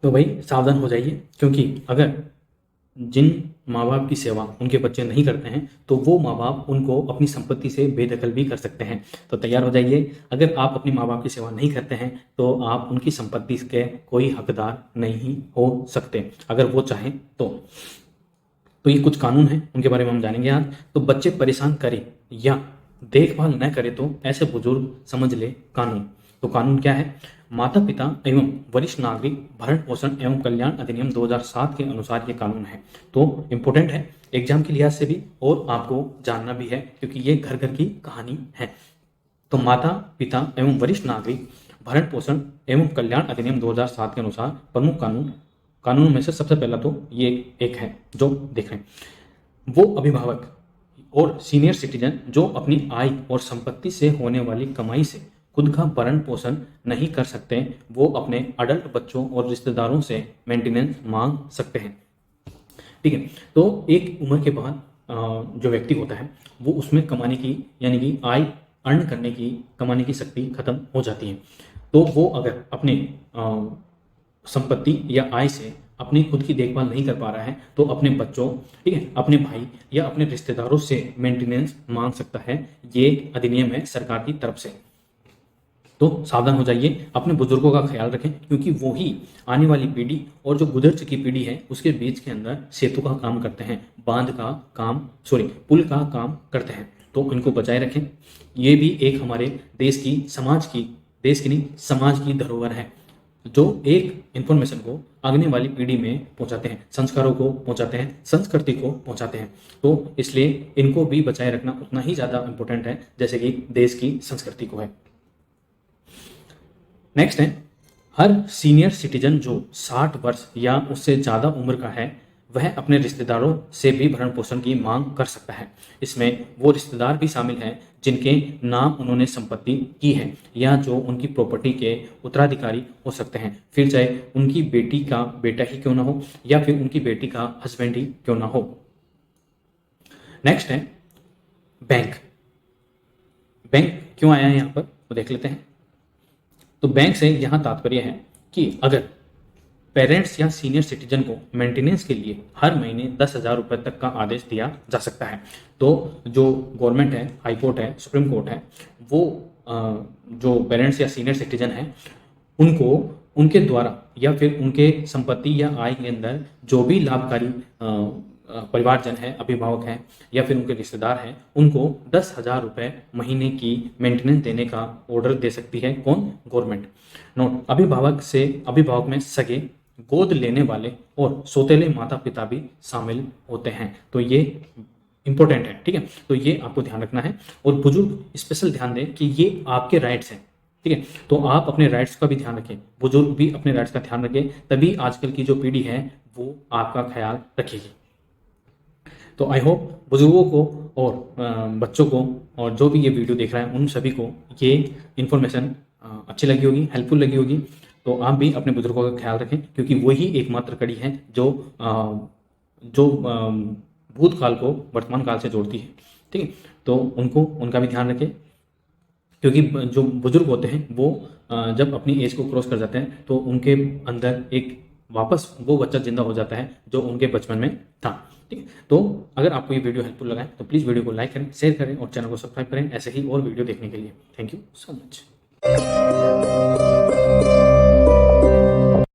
तो भाई सावधान हो जाइए, क्योंकि अगर जिन माँ बाप की सेवा उनके बच्चे नहीं करते हैं तो वो माँ बाप उनको अपनी संपत्ति से बेदखल भी कर सकते हैं। तो तैयार हो जाइए, अगर आप अपनी माँ बाप की सेवा नहीं करते हैं तो आप उनकी संपत्ति के कोई हकदार नहीं हो सकते, अगर वो चाहें तो ये कुछ कानून हैं, उनके बारे में हम जानेंगे आज। तो बच्चे परेशान करें या देखभाल न करें तो ऐसे बुजुर्ग समझ ले कानून। तो कानून क्या है? माता पिता एवं वरिष्ठ नागरिक भरण पोषण एवं कल्याण अधिनियम 2007 के अनुसार ये कानून है। तो इम्पोर्टेंट है एग्जाम के लिहाज से भी, और आपको जानना भी है क्योंकि ये घर घर की कहानी है। तो माता पिता एवं वरिष्ठ नागरिक भरण पोषण एवं कल्याण अधिनियम 2007 के अनुसार प्रमुख कानूनों में से सबसे पहला तो ये एक है जो देख रहे हैं, वो अभिभावक और सीनियर सिटीजन जो अपनी आय और संपत्ति से होने वाली कमाई से खुद का भरण पोषण नहीं कर सकते, वो अपने अडल्ट बच्चों और रिश्तेदारों से मेंटेनेंस मांग सकते हैं। ठीक है, तो एक उम्र के बाद जो व्यक्ति होता है वो उसमें कमाने की यानी कि आय अर्न करने की कमाने की शक्ति खत्म हो जाती है। तो वो अगर अपने संपत्ति या आय से अपनी खुद की देखभाल नहीं कर पा रहा है तो अपने बच्चों, ठीक है, अपने भाई या अपने रिश्तेदारों से मेंटेनेंस मांग सकता है। ये अधिनियम है सरकार की तरफ से। तो सावधान हो जाइए, अपने बुजुर्गों का ख्याल रखें, क्योंकि वो ही आने वाली पीढ़ी और जो गुजर चुकी पीढ़ी है उसके बीच के अंदर सेतु का काम करते हैं, बांध का काम, पुल का काम करते हैं। तो इनको बचाए रखें। ये भी एक हमारे देश की नहीं समाज की धरोहर है, जो एक इंफॉर्मेशन को आगने वाली पीढ़ी में पहुंचाते हैं, संस्कारों को पहुंचाते हैं, संस्कृति को पहुंचाते हैं। तो इसलिए इनको भी बचाए रखना उतना ही ज़्यादा इंपॉर्टेंट है जैसे कि देश की संस्कृति को है। नेक्स्ट है, हर सीनियर सिटीजन जो 60 वर्ष या उससे ज़्यादा उम्र का है वह अपने रिश्तेदारों से भी भरण पोषण की मांग कर सकता है। इसमें वो रिश्तेदार भी शामिल हैं जिनके नाम उन्होंने संपत्ति की है या जो उनकी प्रॉपर्टी के उत्तराधिकारी हो सकते हैं, फिर चाहे उनकी बेटी का बेटा ही क्यों ना हो या फिर उनकी बेटी का हस्बैंड ही क्यों ना हो। नेक्स्ट है बैंक। बैंक क्यों आया है यहाँ पर तो देख लेते हैं। तो बैंक से यहाँ तात्पर्य है कि अगर पेरेंट्स या सीनियर सिटीजन को मेंटेनेंस के लिए हर महीने 10,000 रुपये तक का आदेश दिया जा सकता है। तो जो गवर्नमेंट है, हाई कोर्ट है, सुप्रीम कोर्ट है, वो जो पेरेंट्स या सीनियर सिटीजन है उनको उनके द्वारा या फिर उनके संपत्ति या आय के अंदर जो भी लाभकारी परिवारजन है, अभिभावक हैं या फिर उनके रिश्तेदार हैं, उनको 10,000 रुपये महीने की मेंटेनेंस देने का ऑर्डर दे सकती है। कौन? गवर्नमेंट। नोट, अभिभावक में सगे, गोद लेने वाले और सौतेले माता पिता भी शामिल होते हैं। तो ये इंपॉर्टेंट है, ठीक है, तो ये आपको ध्यान रखना है। और बुजुर्ग स्पेशल ध्यान दें कि ये आपके राइट्स हैं, ठीक है, तो आप अपने राइट्स का भी ध्यान रखें, बुजुर्ग भी अपने राइट्स का ध्यान रखें, तभी आजकल की जो पीढ़ी है वो आपका ख्याल रखेगी। तो आई होप बुजुर्गों को और बच्चों को और जो भी ये वीडियो देख रहा है उन सभी को ये इन्फॉर्मेशन अच्छी लगी होगी, हेल्पफुल लगी होगी। तो आप भी अपने बुजुर्गों का ख्याल रखें, क्योंकि वही एकमात्र कड़ी है जो भूतकाल को वर्तमान काल से जोड़ती है, ठीक है। तो उनका भी ध्यान रखें, क्योंकि जो बुजुर्ग होते हैं वो जब अपनी एज को क्रॉस कर जाते हैं तो उनके अंदर एक वापस वो बच्चा जिंदा हो जाता है जो उनके बचपन में था, ठीक है। तो अगर आपको ये वीडियो हेल्पफुल लगा है तो प्लीज़ वीडियो को लाइक करें, शेयर करें और चैनल को सब्सक्राइब करें ऐसे ही और वीडियो देखने के लिए। Thank you so much.